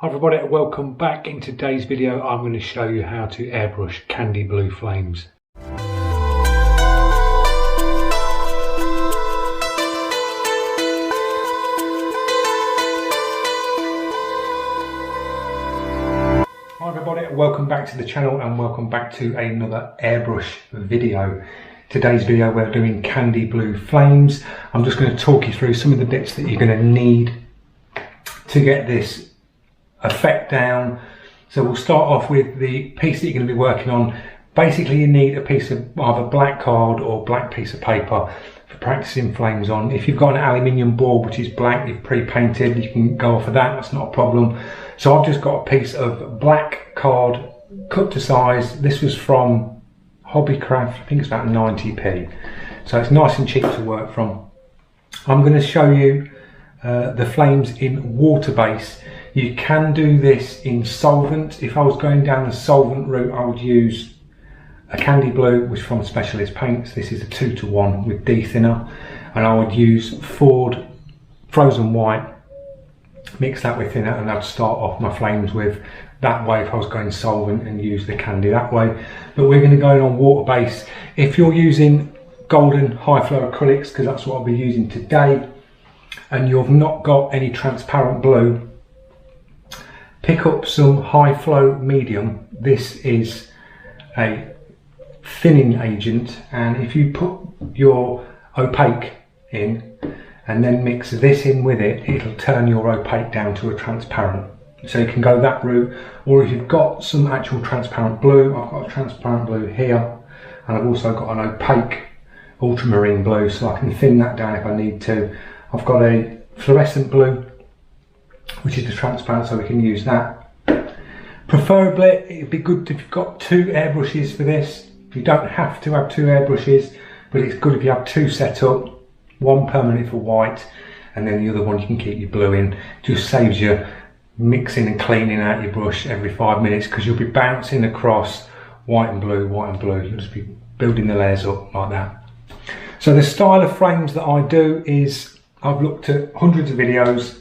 Hi everybody, welcome back. In today's video I'm going to show you how to airbrush candy blue flames. Hi everybody, welcome back to the channel and welcome back to another airbrush video. Today's video we're doing candy blue flames. I'm just going to talk you through some of the bits that you're going to need to get this effect down. So we'll start off with the piece that you're going to be working on. Basically you need a piece of either black card or black piece of paper for practicing flames on. If you've got an aluminium board which is black, you've pre-painted, you can go off of that, that's not a problem. So I've just got a piece of black card cut to size. This was from Hobbycraft, I think it's about 90p. So it's nice and cheap to work from. I'm going to show you the flames in water base. You can do this in solvent. If I was going down the solvent route, I would use a candy blue, which is from Specialist Paints. This is a 2-to-1 with de-thinner, and I would use Ford frozen white, mix that with thinner, and I'd start off my flames with that way if I was going solvent, and use the candy that way. But we're going to go in on water base. If you're using golden high flow acrylics, because that's what I'll be using today, and you've not got any transparent blue, pick up some high flow medium. This is a thinning agent, and if you put your opaque in and then mix this in with it, it'll turn your opaque down to a transparent. So you can go that route, or if you've got some actual transparent blue, I've got a transparent blue here, and I've also got an opaque ultramarine blue, so I can thin that down if I need to. I've got a fluorescent blue, which is the transparent, so we can use that. Preferably it'd be good if you've got two airbrushes for this. You don't have to have two airbrushes, but it's good if you have two set up, one permanent for white and then the other one you can keep your blue in. Just saves you mixing and cleaning out your brush every 5 minutes, because you'll be bouncing across white and blue, white and blue. You'll just be building the layers up like that. So the style of frames that I do is, I've looked at hundreds of videos,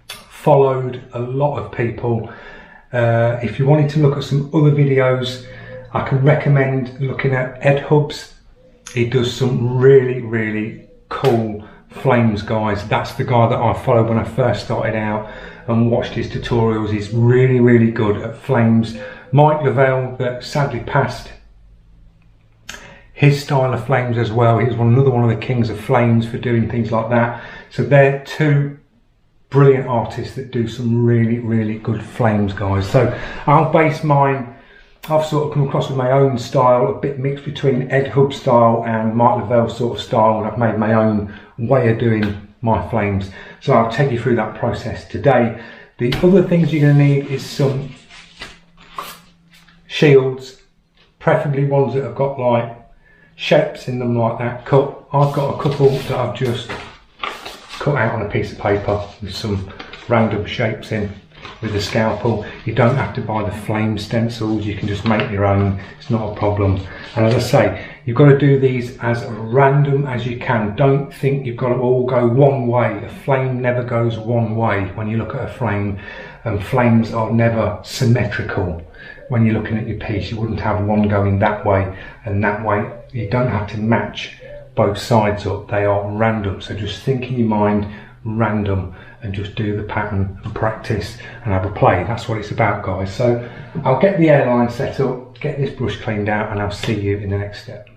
followed a lot of people. If you wanted to look at some other videos, I can recommend looking at Ed Hubs. He does some really cool flames, guys. That's the guy that I followed when I first started out and watched his tutorials. He's really good at flames. Mike Lavelle, that sadly passed, his style of flames as well. He was another one of the kings of flames for doing things like that. So they're two brilliant artists that do some really good flames, guys. So I'll base mine, I've sort of come across with my own style, a bit mixed between Ed Hub style and Mike Lavelle sort of style, and I've made my own way of doing my flames. So I'll take you through that process today. The other things you're going to need is some shields, preferably ones that have got like shapes in them like that cut. I've got a couple that I've just cut out on a piece of paper with some random shapes in with a scalpel. You don't have to buy the flame stencils, you can just make your own, it's not a problem. And as I say, you've got to do these as random as you can. Don't think you've got to all go one way. A flame never goes one way when you look at a flame, and flames are never symmetrical. When you're looking at your piece, you wouldn't have one going that way and that way. You don't have to match both sides up, they are random. So just think in your mind random and just do the pattern and practice and have a play. That's what it's about, guys. So I'll get the airline set up, get this brush cleaned out, and I'll see you in the next step.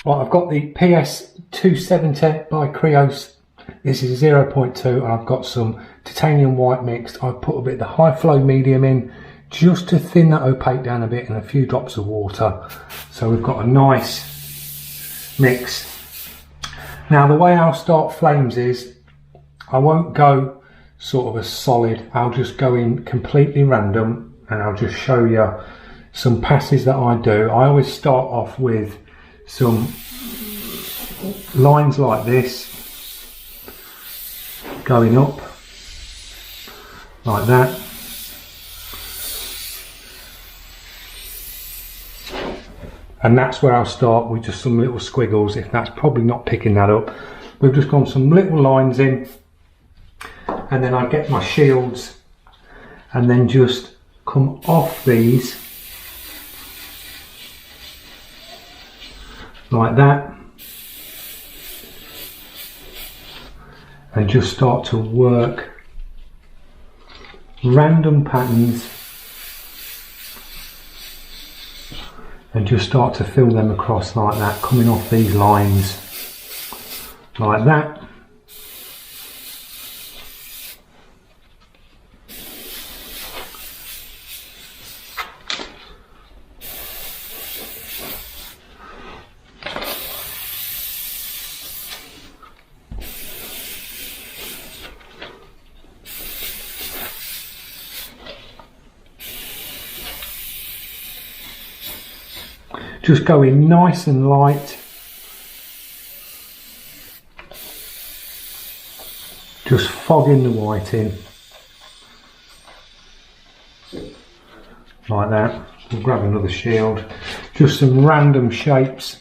Right, I've got the PS 270 by Creos. This is 0.2 and I've got some titanium white mixed. I've put a bit of the high flow medium in just to thin that opaque down a bit, and a few drops of water. So we've got a nice mix. Now the way I'll start flames is, I won't go sort of a solid, I'll just go in completely random, and I'll just show you some passes that I do. I always start off with some lines like this, going up like that. And that's where I'll start, with just some little squiggles. If that's probably not picking that up, we've just gone some little lines in, and then I get my shields and then just come off these like that, and just start to work random patterns and just start to fill them across like that, coming off these lines like that. Just going nice and light, just fogging the white in like that. We'll grab another shield, just some random shapes.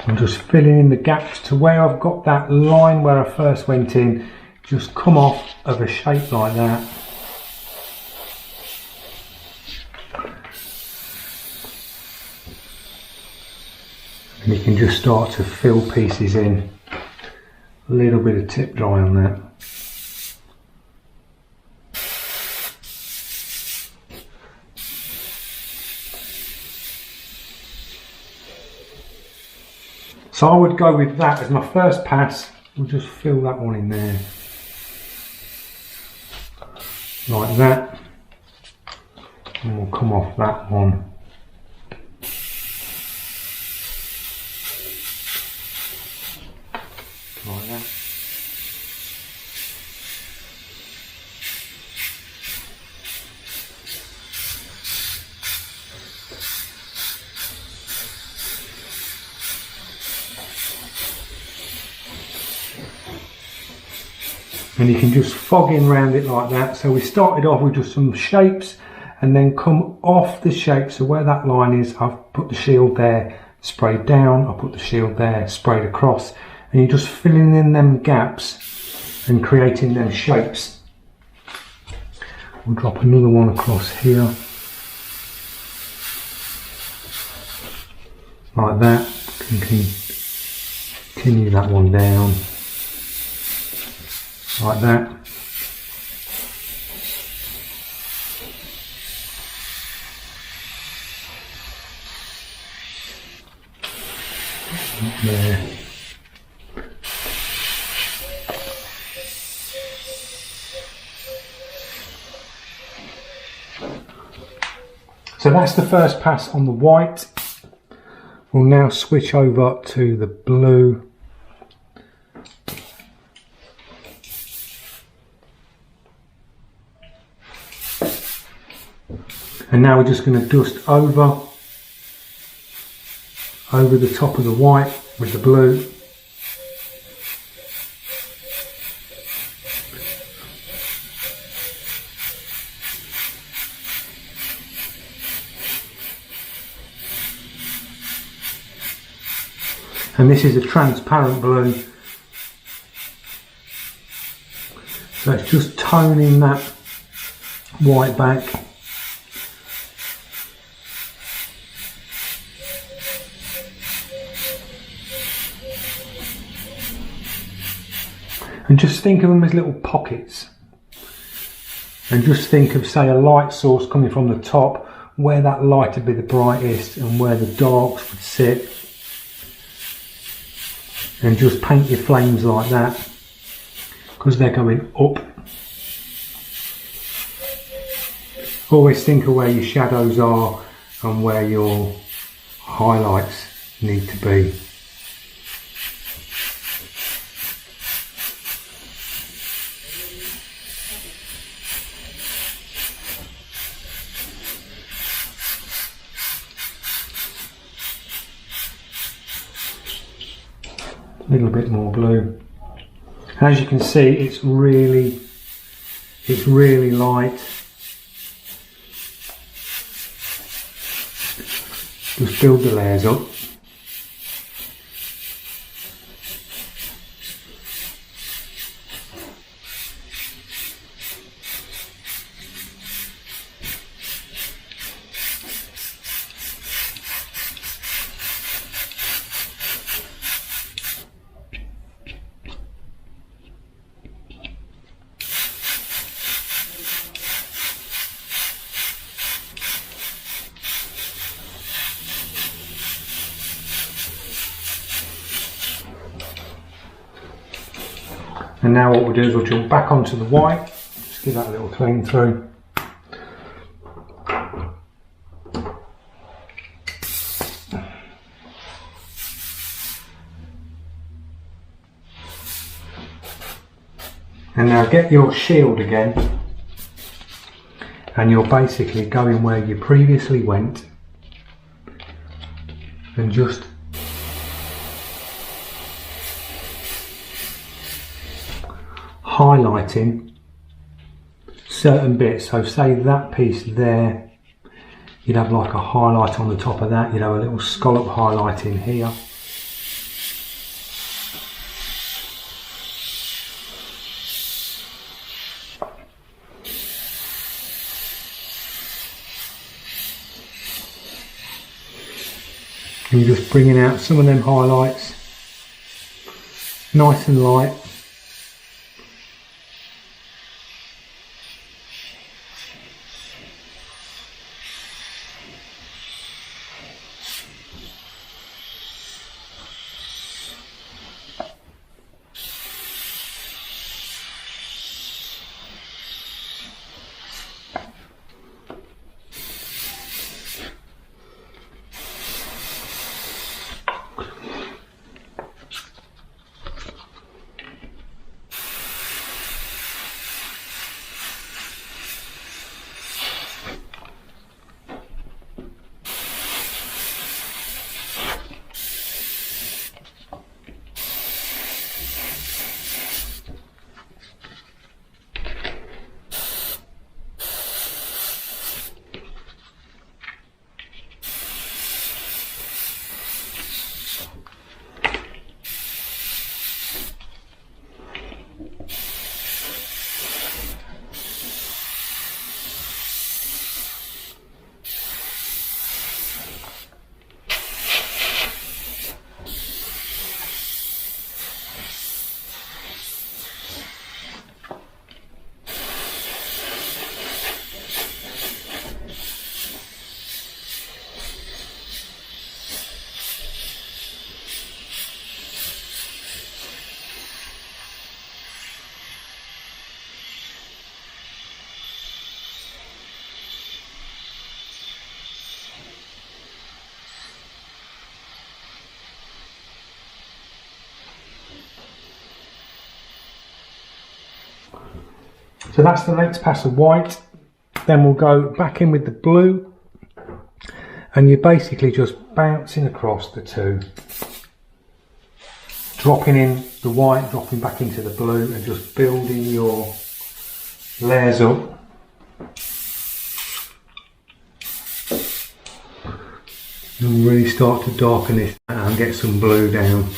I'm just filling in the gaps to where I've got that line where I first went in, just come off of a shape like that. And you can just start to fill pieces in. A little bit of tip dry on that. So I would go with that as my first pass. We'll just fill that one in there. Like that. And we'll come off that one. Like that. And you can just fog in around it like that. So we started off with just some shapes and then come off the shape. So where that line is, I've put the shield there, sprayed down, I put the shield there, sprayed across. And you're just filling in them gaps and creating them shapes. We'll drop another one across here. Like that. You can continue that one down. Like that. There. So that's the first pass on the white. We'll now switch over to the blue. And now we're just going to dust over the top of the white with the blue. And this is a transparent blue. So it's just toning that white back. And just think of them as little pockets. And just think of, say, a light source coming from the top, where that light would be the brightest and where the darks would sit. And just paint your flames like that, because they're going up. Always think of where your shadows are and where your highlights need to be. A little bit more blue. As you can see, it's really light. Just build the layers up. And now what we'll do is we'll jump back onto the white, just give that a little clean through. And now get your shield again, and you're basically going where you previously went and just highlighting certain bits. So say that piece there, you'd have like a highlight on the top of that, you'd have a little scallop highlight in here. And you're just bringing out some of them highlights, nice and light. So that's the next pass of white. Then we'll go back in with the blue, and you're basically just bouncing across the two, dropping in the white, dropping back into the blue, and just building your layers up. And really start to darken this and get some blue down.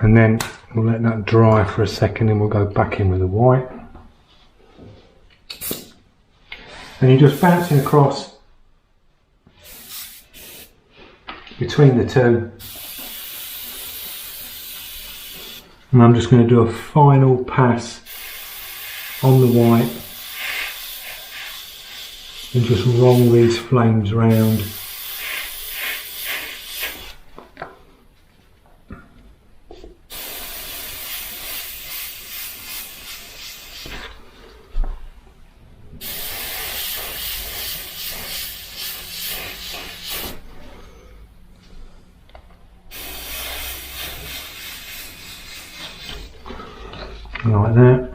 And then we'll let that dry for a second, and we'll go back in with the white. And you're just bouncing across between the two, And I'm just going to do a final pass on the white and just roll these flames round. Like that.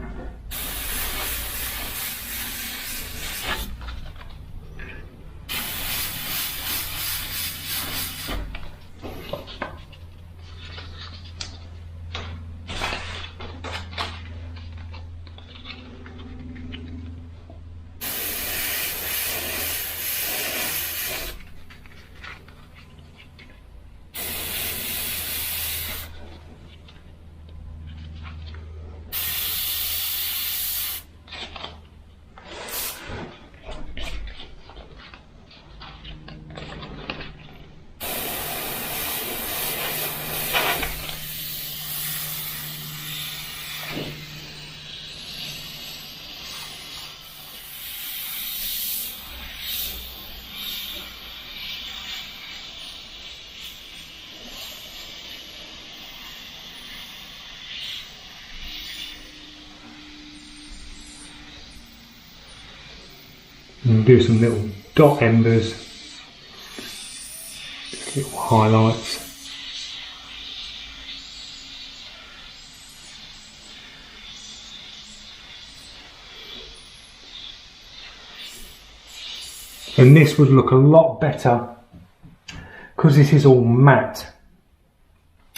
And do some little dot embers, just little highlights. And this would look a lot better because this is all matte.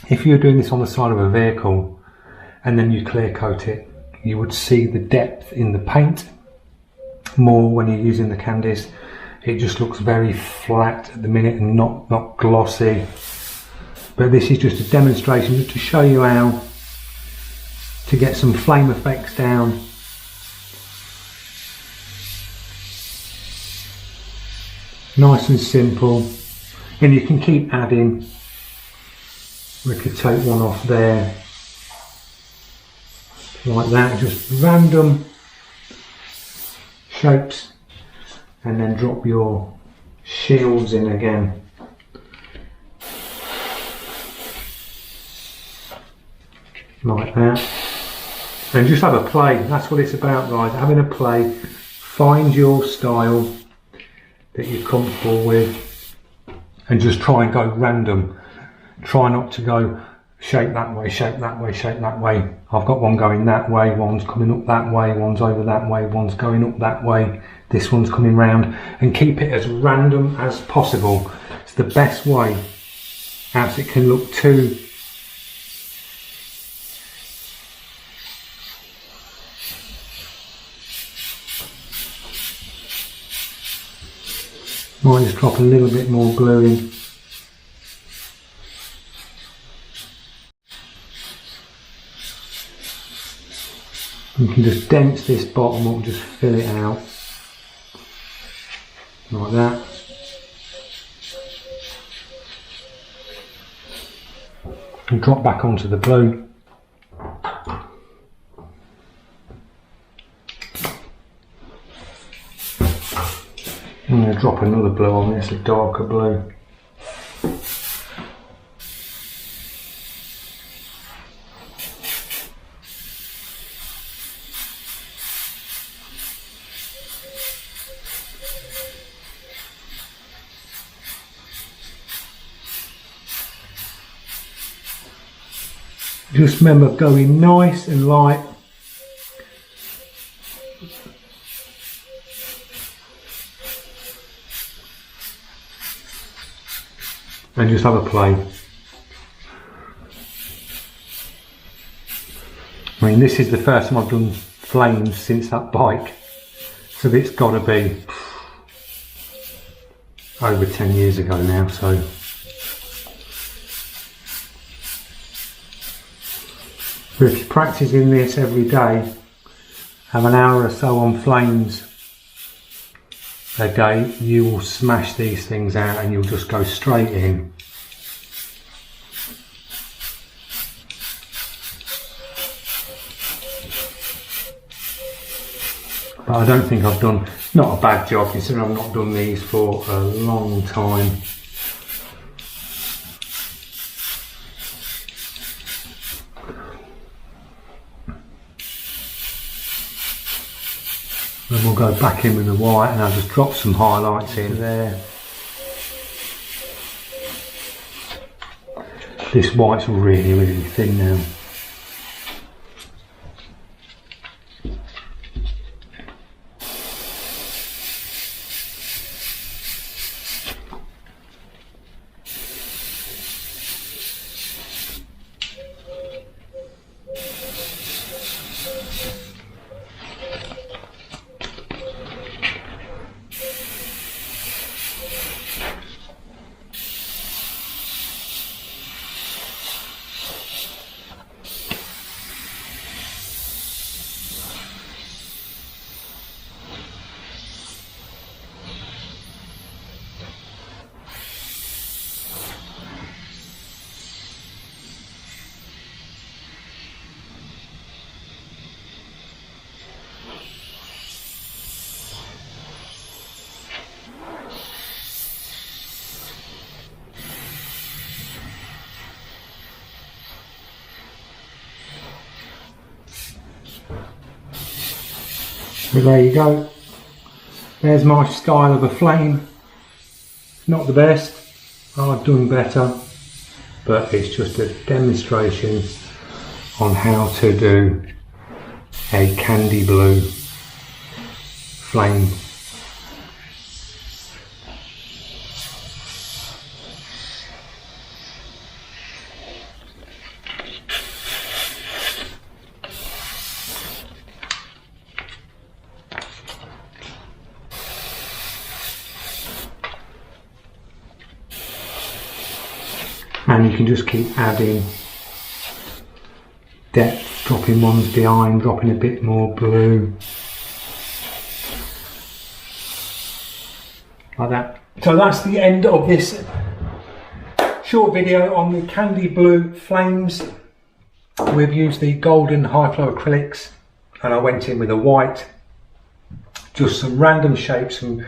If you're doing this on the side of a vehicle and then you clear coat it, you would see the depth in the paint more when you're using the candies. It just looks very flat at the minute and not glossy. But this is just a demonstration to show you how to get some flame effects down. Nice and simple, and you can keep adding. We could take one off there like that, just random shapes, and then drop your shields in again. Like that. And just have a play. That's what it's about, guys. Having a play. Find your style that you're comfortable with and just try and go random. Try not to go shape that way, shape that way, shape that way. I've got one going that way, one's coming up that way, one's over that way, one's going up that way, this one's coming round, and keep it as random as possible. It's the best way, else it can look too might just drop a little bit more glue in. You can just dense this bottom up, just fill it out like that. And drop back onto the blue. I'm going to drop another blue on this, a darker blue. Just remember going nice and light. And just have a play. I mean, this is the first time I've done flames since that bike, so it's got to be over 10 years ago now. So if you're practicing this every day, have an hour or so on flames a day, you will smash these things out and you'll just go straight in. But I don't think I've done, not a bad job considering I've not done these for a long time. And we'll go back in with the white and I'll just drop some highlights in there. This white's really, really thin now. So there you go, there's my style of a flame. Not the best, I've done better, but it's just a demonstration on how to do a candy blue flame. And you can just keep adding depth, dropping ones behind, dropping a bit more blue. Like that. So that's the end of this short video on the candy blue flames. We've used the golden high flow acrylics and I went in with a white, just some random shapes, some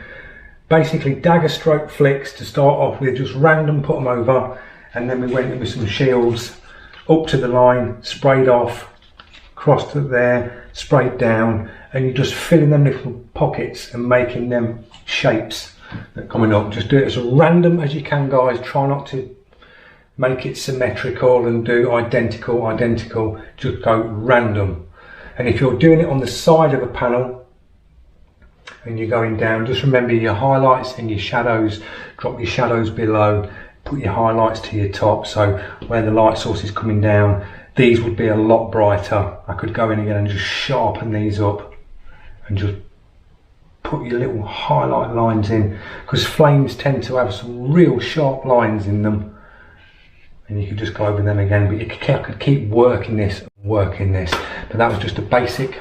basically dagger stroke flicks to start off with, just random, put them over. And then we went in with some shields up to the line, sprayed off, crossed it there, sprayed down, and you're just filling them little pockets and making them shapes that are coming up. Just do it as random as you can, guys. Try not to make it symmetrical and do identical, just go random. And if you're doing it on the side of a panel and you're going down, just remember your highlights and your shadows, drop your shadows below. Put your highlights to your top, so where the light source is coming down, these would be a lot brighter. I could go in again and just sharpen these up and just put your little highlight lines in, because flames tend to have some real sharp lines in them, and you could just go over them again, but you could keep working this, but that was just a basic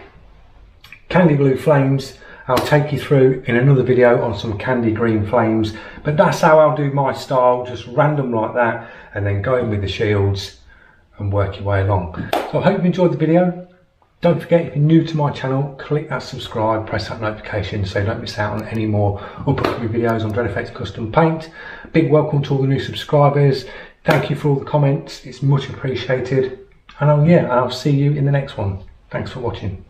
candy blue flames. I'll take you through in another video on some candy green flames, but that's how I'll do my style, just random like that, and then go in with the shields and work your way along. So I hope you enjoyed the video. Don't forget, if you're new to my channel, click that subscribe, press that notification so you don't miss out on any more upcoming videos on Dred Effects Custom Paint. Big welcome to all the new subscribers. Thank you for all the comments, it's much appreciated. And I'll see you in the next one. Thanks for watching.